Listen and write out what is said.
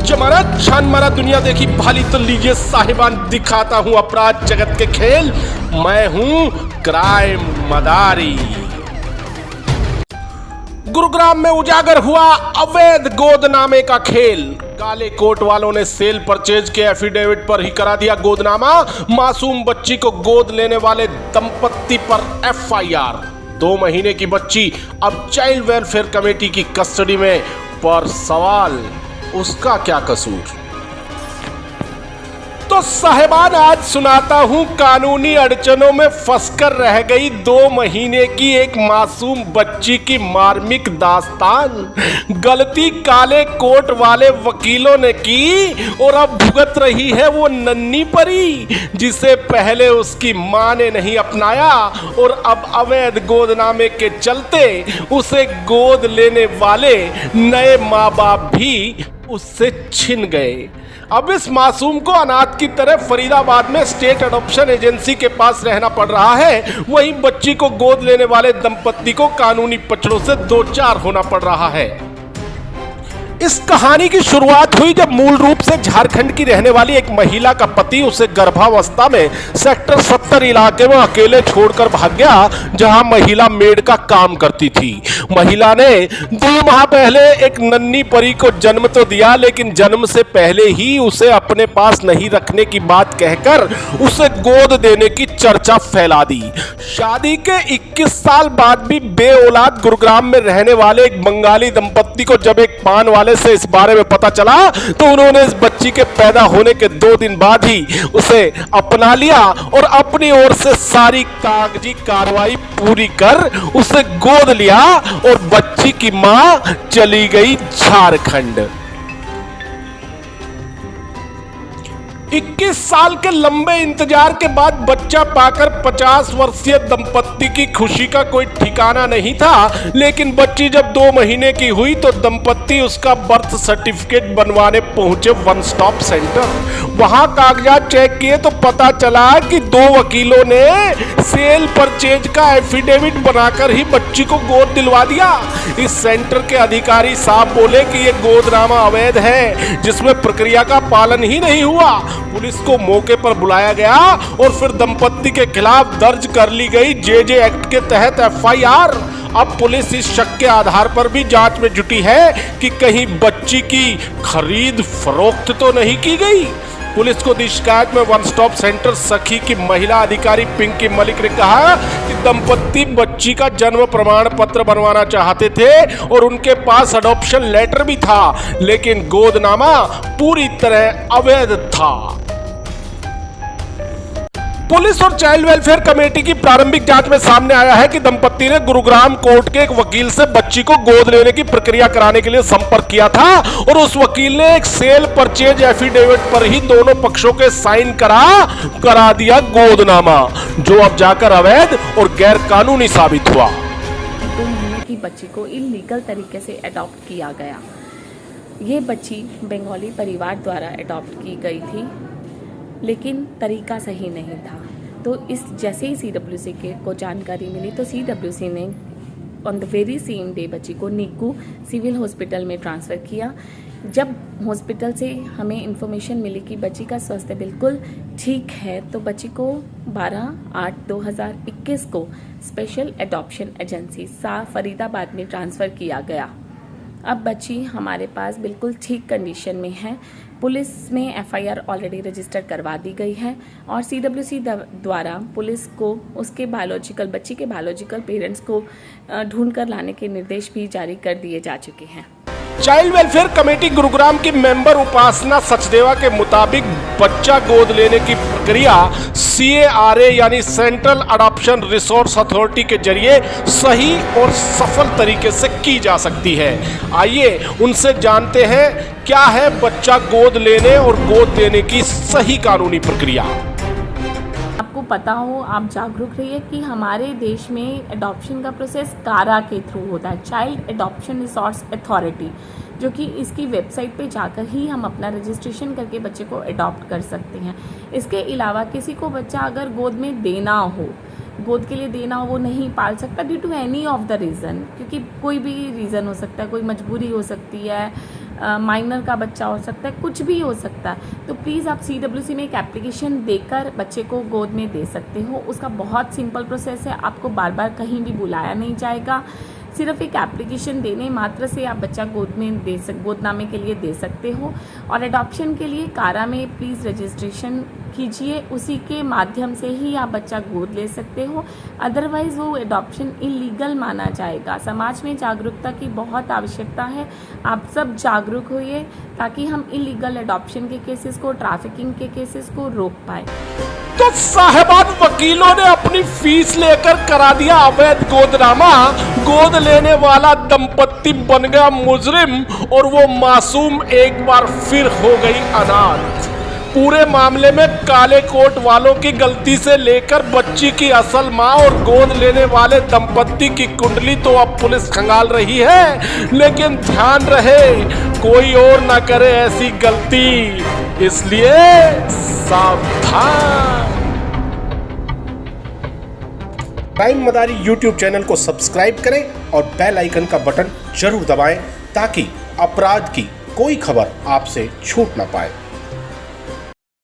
जमाना छान मारा दुनिया देखी भाली तो लीजिए साहिबान दिखाता हूं अपराध जगत के खेल। मैं हूं क्राइम मदारी। गुरुग्राम में उजागर हुआ अवैध गोदनामे का खेल। काले कोट वालों ने सेल परचेज के एफिडेविट पर ही करा दिया गोदनामा। मासूम बच्ची को गोद लेने वाले दंपत्ति पर एफआईआर। 2 महीने की बच्ची अब चाइल्ड वेलफेयर कमेटी की कस्टडी में, पर सवाल उसका क्या कसूर। तो साहिबान आज सुनाता हूं कानूनी अड़चनों में फंसकर रह गई 2 महीने की एक मासूम बच्ची की मार्मिक दास्तान। गलती काले कोट वाले वकीलों ने की और अब भुगत रही है वो नन्ही परी, जिसे पहले उसकी मां ने नहीं अपनाया और अब अवैध गोदनामे के चलते उसे गोद लेने वाले नए माँ बाप भी उससे छिन गए। अब इस मासूम को अनाथ की तरह फरीदाबाद में स्टेट अडॉप्शन एजेंसी के पास रहना पड़ रहा है। वहीं बच्ची को गोद लेने वाले दंपत्ति को कानूनी पचड़ों से 2-4 होना पड़ रहा है। इस कहानी की शुरुआत हुई जब मूल रूप से झारखंड की रहने वाली एक महिला का पति उसे गर्भावस्था में सेक्टर 70 इलाके में अकेले छोड़कर भाग गया, जहां महिला मेड का काम करती थी। महिला ने 2 माह पहले एक नन्ही परी को जन्म तो दिया, लेकिन जन्म से पहले ही उसे अपने पास नहीं रखने की बात कहकर उसे गोद देने की चर्चा फैला दी। शादी के 21 साल बाद भी बेऔलाद गुरुग्राम में रहने वाले एक बंगाली दंपत्ति को जब एक पान वाले से इस बारे में पता चला तो उन्होंने इस बच्ची के पैदा होने के 2 दिन बाद ही उसे अपना लिया और अपनी ओर से सारी कागजी कार्रवाई पूरी कर उसे गोद लिया और बच्ची की मां चली गई झारखंड। 21 साल के लंबे इंतजार के बाद बच्चा पाकर 50 वर्षीय दंपत्ति की खुशी का कोई ठिकाना नहीं था। लेकिन बच्ची जब 2 महीने की हुई तो दंपत्ति उसका बर्थ सर्टिफिकेट बनवाने पहुंचे वन स्टॉप सेंटर। वहां कागजात चेक किए तो पता चला कि 2 वकीलों ने सेल परचेज का एफिडेविट बनाकर ही बच्ची को गोद दिलवा दिया। इस सेंटर के अधिकारी साहब बोले कि यह गोदनामा अवैध है, जिसमें प्रक्रिया का पालन ही नहीं हुआ। पुलिस को मौके पर बुलाया गया और फिर दंपत्ति के खिलाफ दर्ज कर ली गई जेजे एक्ट के तहत एफआईआर। अब पुलिस इस शक के आधार पर भी जांच में जुटी है कि कहीं बच्ची की खरीद फरोख्त तो नहीं की गई। पुलिस को दी शिकायत में वन स्टॉप सेंटर सखी की महिला अधिकारी पिंकी मलिक ने कहा कि दंपत्ति बच्ची का जन्म प्रमाण पत्र बनवाना चाहते थे और उनके पास अडॉप्शन लेटर भी था, लेकिन गोदनामा पूरी तरह अवैध था। पुलिस और चाइल्ड वेलफेयर कमेटी की प्रारंभिक जांच में सामने आया है कि दंपत्ति ने गुरुग्राम कोर्ट के एक वकील से बच्ची को गोद लेने की प्रक्रिया कराने के लिए संपर्क किया था और उस वकील ने एक सेल परचेज एफिडेविट पर ही दोनों पक्षों के साइन करा दिया गोदनामा, जो अब जाकर अवैध और गैर कानूनी साबित हुआ। 2 महीने की बच्ची को इल्लीगल तरीके से अडॉप्ट किया गया। ये बच्ची बंगाली परिवार द्वारा अडॉप्ट की गई थी, लेकिन तरीका सही नहीं था। तो इस जैसे ही सीडब्ल्यूसी को जानकारी मिली तो सीडब्ल्यूसी ने on the very same day बच्ची को नीकू सिविल हॉस्पिटल में ट्रांसफ़र किया। जब हॉस्पिटल से हमें इन्फॉर्मेशन मिली कि बच्ची का स्वास्थ्य बिल्कुल ठीक है, तो बच्ची को 12/8/2021 को स्पेशल एडॉप्शन एजेंसी फरीदाबाद में ट्रांसफ़र किया गया। अब बच्ची हमारे पास बिल्कुल ठीक कंडीशन में है। पुलिस में एफआईआर ऑलरेडी रजिस्टर करवा दी गई है और सीडब्ल्यूसी द्वारा पुलिस को उसके बच्ची के बायोलॉजिकल पेरेंट्स को ढूंढ कर लाने के निर्देश भी जारी कर दिए जा चुके हैं। चाइल्ड वेलफेयर कमेटी गुरुग्राम की मेंबर उपासना सचदेवा के मुताबिक बच्चा गोद लेने की प्रक्रिया CARA यानी सेंट्रल अडॉप्शन रिसोर्स अथॉरिटी के जरिए सही और सफल तरीके से की जा सकती है। आइए उनसे जानते हैं क्या है बच्चा गोद लेने और गोद देने की सही कानूनी प्रक्रिया। आपको पता हो, आप जागरूक रहिए कि हमारे देश में अडॉप्शन का प्रोसेस कारा के थ्रू होता है, चाइल्ड अडॉप्शन रिसोर्स अथॉरिटी, जो कि इसकी वेबसाइट पे जाकर ही हम अपना रजिस्ट्रेशन करके बच्चे को अडॉप्ट कर सकते हैं। इसके अलावा किसी को बच्चा अगर गोद में देना हो, गोद के लिए देना हो, वो नहीं पाल सकता due to any of the reason, क्योंकि कोई भी रीज़न हो सकता है, कोई मजबूरी हो सकती है, माइनर का बच्चा हो सकता है, कुछ भी हो सकता है। तो प्लीज़ आप CWC में एक एप्लीकेशन देकर बच्चे को गोद में दे सकते हो। उसका बहुत सिंपल प्रोसेस है, आपको बार बार कहीं भी बुलाया नहीं जाएगा। सिर्फ एक एप्लीकेशन देने मात्र से आप बच्चा गोदनामे के लिए दे सकते हो। और एडॉप्शन के लिए कारा में प्लीज़ रजिस्ट्रेशन कीजिए, उसी के माध्यम से ही आप बच्चा गोद ले सकते हो। अदरवाइज़ वो एडॉप्शन इलीगल माना जाएगा। समाज में जागरूकता की बहुत आवश्यकता है, आप सब जागरूक होइए ताकि हम इलीगल एडॉप्शन के केसेस को, ट्रैफिकिंग के केसेस को रोक पाए। तो साहिबान, वकीलों ने अपनी फीस लेकर करा दिया अवैध गोदनामा। गोद लेने वाला दंपत्ति बन गया मुजरिम और वो मासूम एक बार फिर हो गई अनाथ। पूरे मामले में काले कोट वालों की गलती से लेकर बच्ची की असल मां और गोद लेने वाले दंपत्ति की कुंडली तो अब पुलिस खंगाल रही है, लेकिन ध्यान रहे कोई और ना करे ऐसी गलती, इसलिए सावधान। क्राइम मदारी YouTube चैनल को सब्सक्राइब करें और बेल आइकन का बटन जरूर दबाएं ताकि अपराध की कोई खबर आपसे छूट ना पाए।